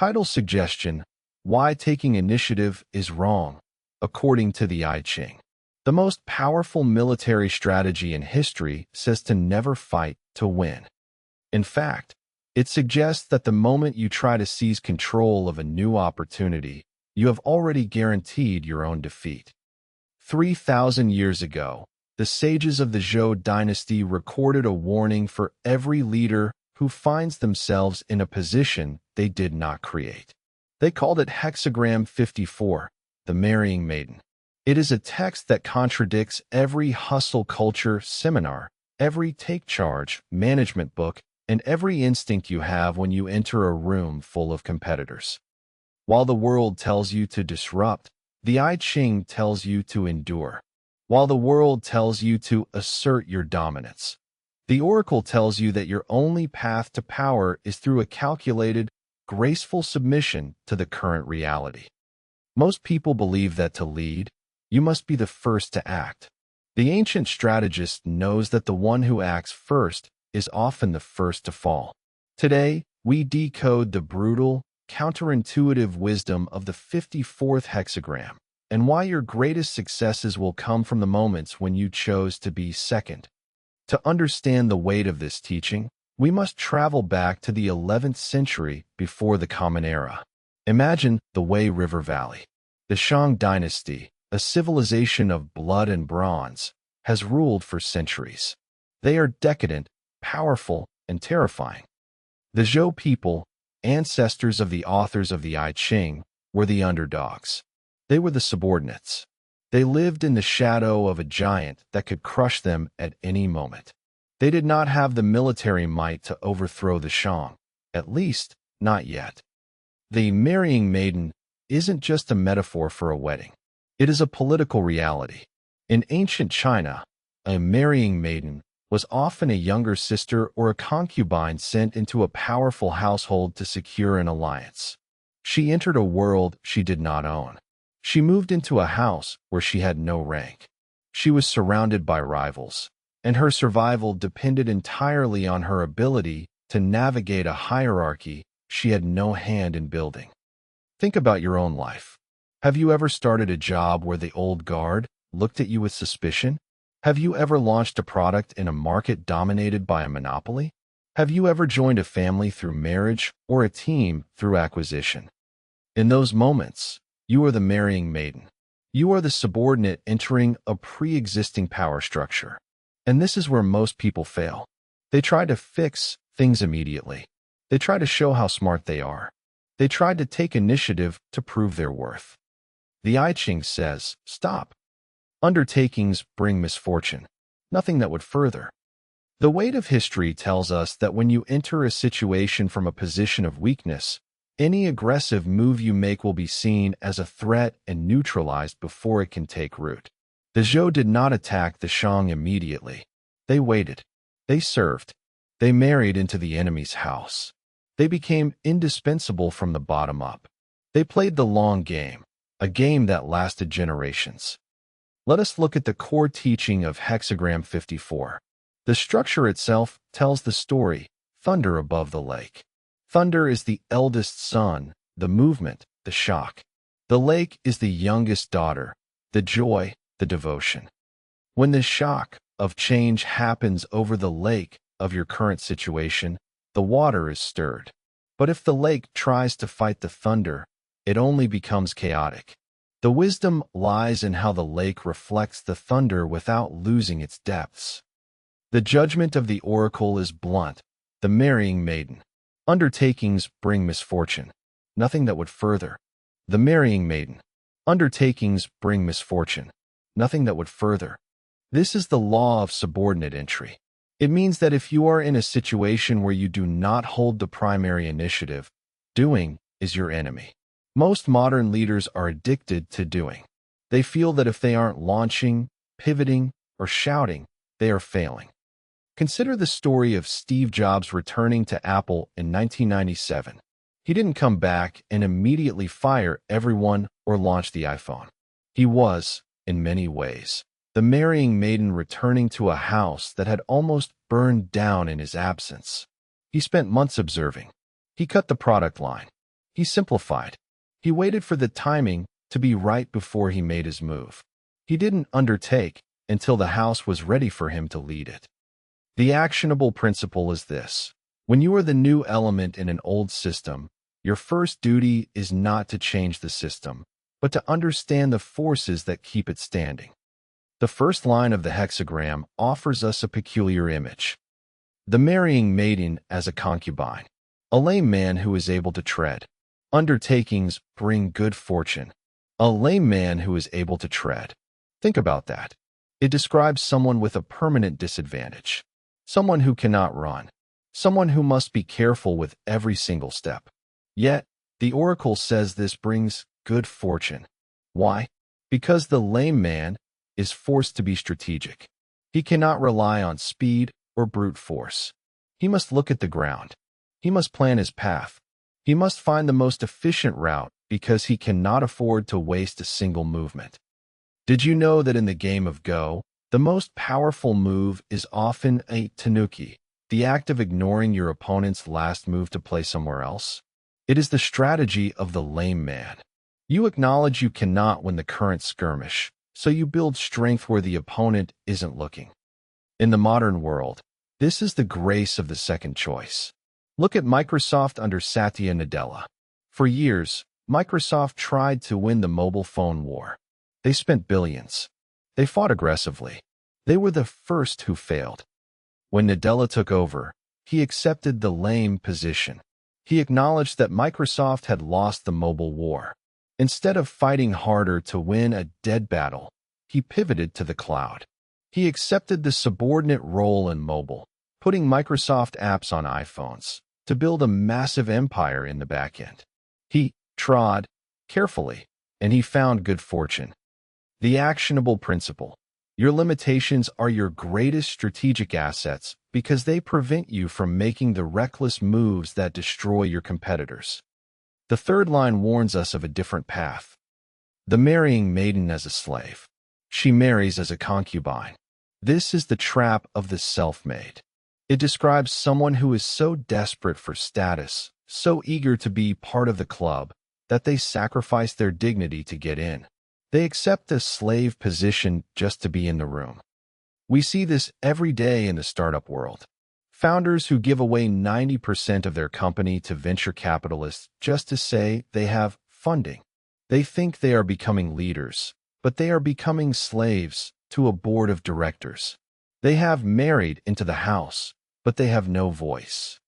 Title suggestion: Why taking initiative is wrong, according to the I Ching. The most powerful military strategy in history says to never fight to win. In fact, it suggests that the moment you try to seize control of a new opportunity, you have already guaranteed your own defeat. 3,000 years ago, the sages of the Zhou dynasty recorded a warning for every leader who finds themselves in a position they did not create. They called it Hexagram 54, the Marrying Maiden. It is a text that contradicts every hustle culture seminar, every take charge management book, and every instinct you have when you enter a room full of competitors. While the world tells you to disrupt, the I Ching tells you to endure. While the world tells you to assert your dominance, the oracle tells you that your only path to power is through a calculated, graceful submission to the current reality. Most people believe that to lead, you must be the first to act. The ancient strategist knows that the one who acts first is often the first to fall. Today, we decode the brutal, counterintuitive wisdom of the 54th hexagram, and why your greatest successes will come from the moments when you chose to be second. To understand the weight of this teaching, we must travel back to the 11th century before the Common Era. Imagine the Wei River Valley. The Shang dynasty, a civilization of blood and bronze, has ruled for centuries. They are decadent, powerful, and terrifying. The Zhou people, ancestors of the authors of the I Ching, were the underdogs. They were the subordinates. They lived in the shadow of a giant that could crush them at any moment. They did not have the military might to overthrow the Shang, at least not yet. The marrying maiden isn't just a metaphor for a wedding. It is a political reality. In ancient China, a marrying maiden was often a younger sister or a concubine sent into a powerful household to secure an alliance. She entered a world she did not own. She moved into a house where she had no rank. She was surrounded by rivals, and her survival depended entirely on her ability to navigate a hierarchy she had no hand in building. Think about your own life. Have you ever started a job where the old guard looked at you with suspicion? Have you ever launched a product in a market dominated by a monopoly? Have you ever joined a family through marriage or a team through acquisition? In those moments, you are the marrying maiden. You are the subordinate entering a pre-existing power structure. And this is where most people fail. They try to fix things immediately. They try to show how smart they are. They try to take initiative to prove their worth. The I Ching says, stop. Undertakings bring misfortune, nothing that would further. The weight of history tells us that when you enter a situation from a position of weakness, any aggressive move you make will be seen as a threat and neutralized before it can take root. The Zhou did not attack the Shang immediately. They waited. They served. They married into the enemy's house. They became indispensable from the bottom up. They played the long game, a game that lasted generations. Let us look at the core teaching of Hexagram 54. The structure itself tells the story, thunder above the lake. Thunder is the eldest son, the movement, the shock. The lake is the youngest daughter, the joy, the devotion. When the shock of change happens over the lake of your current situation, the water is stirred. But if the lake tries to fight the thunder, it only becomes chaotic. The wisdom lies in how the lake reflects the thunder without losing its depths. The judgment of the oracle is blunt, the marrying maiden. Undertakings bring misfortune, nothing that would further. The marrying maiden. Undertakings bring misfortune, nothing that would further. This is the law of subordinate entry. It means that if you are in a situation where you do not hold the primary initiative, doing is your enemy. Most modern leaders are addicted to doing. They feel that if they aren't launching, pivoting, or shouting, they are failing. Consider the story of Steve Jobs returning to Apple in 1997. He didn't come back and immediately fire everyone or launch the iPhone. He was, in many ways, the marrying maiden returning to a house that had almost burned down in his absence. He spent months observing. He cut the product line. He simplified. He waited for the timing to be right before he made his move. He didn't undertake until the house was ready for him to lead it. The actionable principle is this. When you are the new element in an old system, your first duty is not to change the system, but to understand the forces that keep it standing. The first line of the hexagram offers us a peculiar image. The marrying maiden as a concubine. A lame man who is able to tread. Undertakings bring good fortune. A lame man who is able to tread. Think about that. It describes someone with a permanent disadvantage. Someone who cannot run. Someone who must be careful with every single step. Yet, the oracle says this brings good fortune. Why? Because the lame man is forced to be strategic. He cannot rely on speed or brute force. He must look at the ground. He must plan his path. He must find the most efficient route because he cannot afford to waste a single movement. Did you know that in the game of Go, the most powerful move is often a tanuki, the act of ignoring your opponent's last move to play somewhere else? It is the strategy of the lame man. You acknowledge you cannot win the current skirmish, so you build strength where the opponent isn't looking. In the modern world, this is the grace of the second choice. Look at Microsoft under Satya Nadella. For years, Microsoft tried to win the mobile phone war. They spent billions. They fought aggressively. They were the first who failed. When Nadella took over, he accepted the lame position. He acknowledged that Microsoft had lost the mobile war. Instead of fighting harder to win a dead battle, he pivoted to the cloud. He accepted the subordinate role in mobile, putting Microsoft apps on iPhones to build a massive empire in the backend. He trod carefully, and he found good fortune. The actionable principle. Your limitations are your greatest strategic assets because they prevent you from making the reckless moves that destroy your competitors. The third line warns us of a different path. The marrying maiden as a slave. She marries as a concubine. This is the trap of the self-made. It describes someone who is so desperate for status, so eager to be part of the club, that they sacrifice their dignity to get in. They accept a slave position just to be in the room. We see this every day in the startup world. Founders who give away 90% of their company to venture capitalists just to say they have funding. They think they are becoming leaders, but they are becoming slaves to a board of directors. They have married into the house, but they have no voice.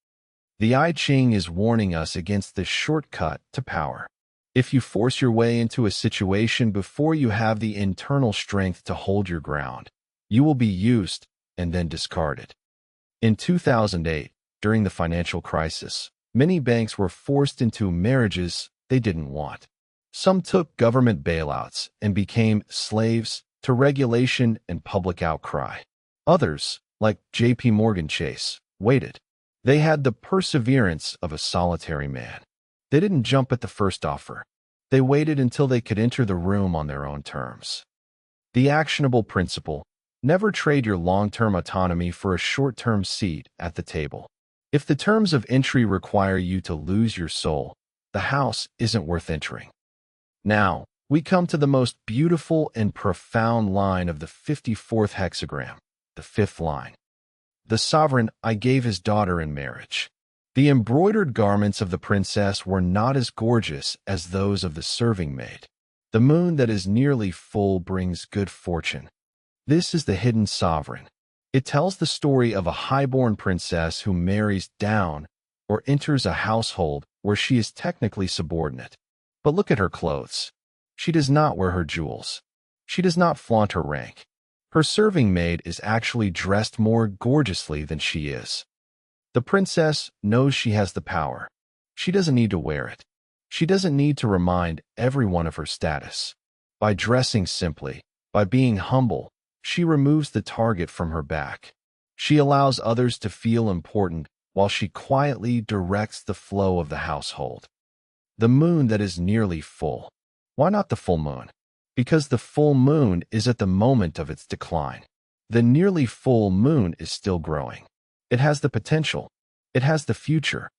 The I Ching is warning us against this shortcut to power. If you force your way into a situation before you have the internal strength to hold your ground, you will be used and then discarded. In 2008, during the financial crisis, many banks were forced into marriages they didn't want. Some took government bailouts and became slaves to regulation and public outcry. Others, like JP Morgan Chase, waited. They had the perseverance of a solitary man. They didn't jump at the first offer. They waited until they could enter the room on their own terms. The actionable principle: never trade your long-term autonomy for a short-term seat at the table. If the terms of entry require you to lose your soul, the house isn't worth entering. Now, we come to the most beautiful and profound line of the 54th hexagram, the fifth line. The sovereign I gave his daughter in marriage. The embroidered garments of the princess were not as gorgeous as those of the serving maid. The moon that is nearly full brings good fortune. This is the hidden sovereign. It tells the story of a highborn princess who marries down or enters a household where she is technically subordinate. But look at her clothes. She does not wear her jewels. She does not flaunt her rank. Her serving maid is actually dressed more gorgeously than she is. The princess knows she has the power. She doesn't need to wear it. She doesn't need to remind everyone of her status. By dressing simply, by being humble, she removes the target from her back. She allows others to feel important while she quietly directs the flow of the household. The moon that is nearly full. Why not the full moon? Because the full moon is at the moment of its decline. The nearly full moon is still growing. It has the potential. It has the future.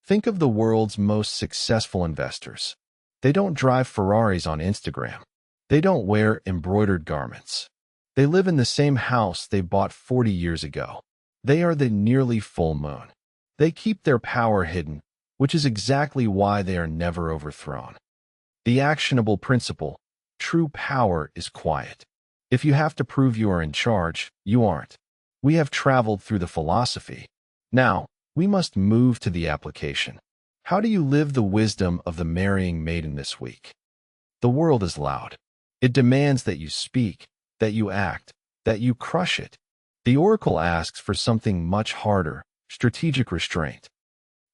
Think of the world's most successful investors. They don't drive Ferraris on Instagram. They don't wear embroidered garments. They live in the same house they bought 40 years ago. They are the nearly full moon. They keep their power hidden, which is exactly why they are never overthrown. The actionable principle: true power is quiet. If you have to prove you are in charge, you aren't. We have traveled through the philosophy. Now, we must move to the application. How do you live the wisdom of the marrying maiden this week? The world is loud. It demands that you speak, that you act, that you crush it. The oracle asks for something much harder: strategic restraint.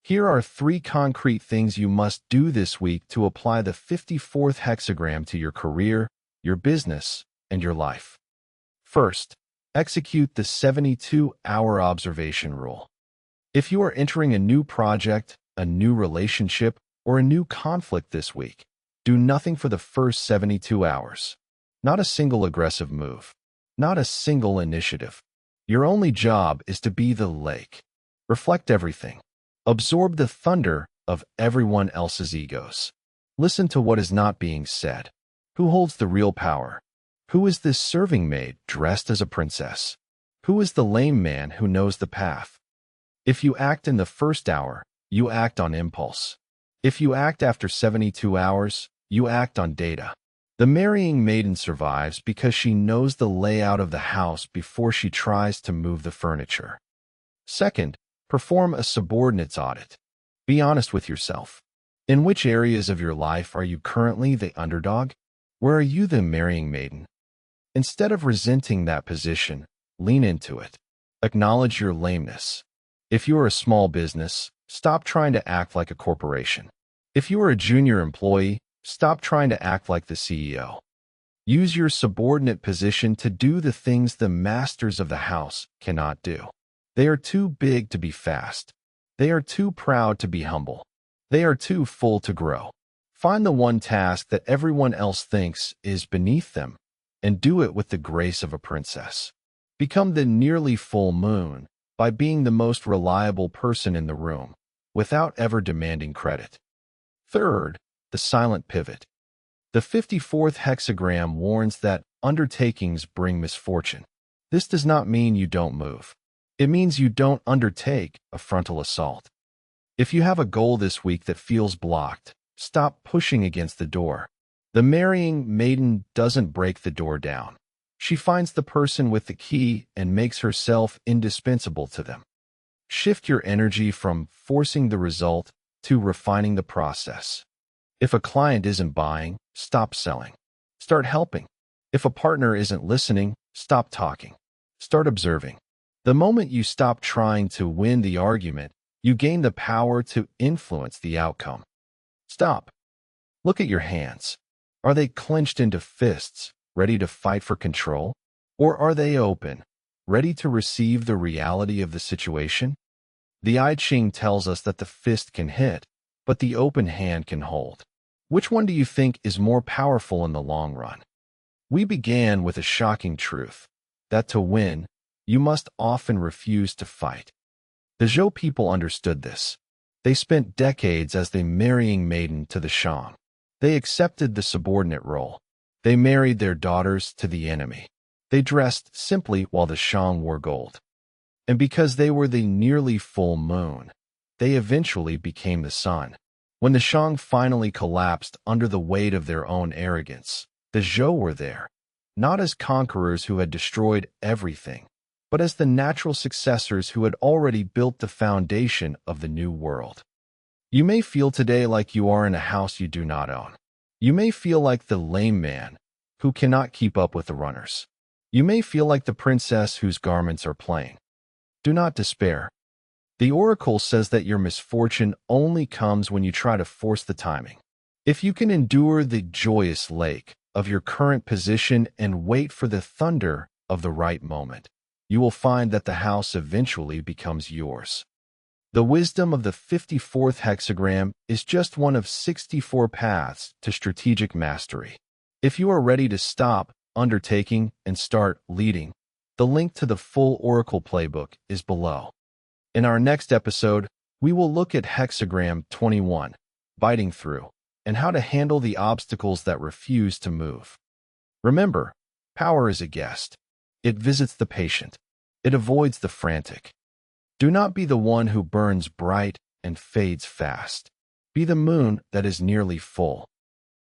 Here are 3 concrete things you must do this week to apply the 54th hexagram to your career, your business, and your life. First, execute the 72-hour observation rule. If you are entering a new project, a new relationship, or a new conflict this week, do nothing for the first 72 hours. Not a single aggressive move. Not a single initiative. Your only job is to be the lake. Reflect everything. Absorb the thunder of everyone else's egos. Listen to what is not being said. Who holds the real power? Who is this serving maid dressed as a princess? Who is the lame man who knows the path? If you act in the first hour, you act on impulse. If you act after 72 hours, you act on data. The marrying maiden survives because she knows the layout of the house before she tries to move the furniture. Second, perform a subordinates audit. Be honest with yourself. In which areas of your life are you currently the underdog? Where are you the marrying maiden? Instead of resenting that position, lean into it. Acknowledge your lameness. If you are a small business, stop trying to act like a corporation. If you are a junior employee, stop trying to act like the CEO. Use your subordinate position to do the things the masters of the house cannot do. They are too big to be fast. They are too proud to be humble. They are too full to grow. Find the one task that everyone else thinks is beneath them, and do it with the grace of a princess. Become the nearly full moon by being the most reliable person in the room, without ever demanding credit. Third, the silent pivot. The 54th hexagram warns that undertakings bring misfortune. This does not mean you don't move. It means you don't undertake a frontal assault. If you have a goal this week that feels blocked, stop pushing against the door. The marrying maiden doesn't break the door down. She finds the person with the key and makes herself indispensable to them. Shift your energy from forcing the result to refining the process. If a client isn't buying, stop selling. Start helping. If a partner isn't listening, stop talking. Start observing. The moment you stop trying to win the argument, you gain the power to influence the outcome. Stop. Look at your hands. Are they clenched into fists, ready to fight for control? Or are they open, ready to receive the reality of the situation? The I Ching tells us that the fist can hit, but the open hand can hold. Which one do you think is more powerful in the long run? We began with a shocking truth, that to win, you must often refuse to fight. The Zhou people understood this. They spent decades as the marrying maiden to the Shang. They accepted the subordinate role. They married their daughters to the enemy. They dressed simply while the Shang wore gold. And because they were the nearly full moon, they eventually became the sun. When the Shang finally collapsed under the weight of their own arrogance, the Zhou were there, not as conquerors who had destroyed everything, but as the natural successors who had already built the foundation of the new world. You may feel today like you are in a house you do not own. You may feel like the lame man who cannot keep up with the runners. You may feel like the princess whose garments are plain. Do not despair. The oracle says that your misfortune only comes when you try to force the timing. If you can endure the joyous lake of your current position and wait for the thunder of the right moment, you will find that the house eventually becomes yours. The wisdom of the 54th hexagram is just one of 64 paths to strategic mastery. If you are ready to stop undertaking and start leading, the link to the full Oracle playbook is below. In our next episode, We will look at hexagram 21, biting through, and how to handle the obstacles that refuse to move. Remember, power is a guest. It visits the patient. It avoids the frantic. Do not be the one who burns bright and fades fast. Be the moon that is nearly full.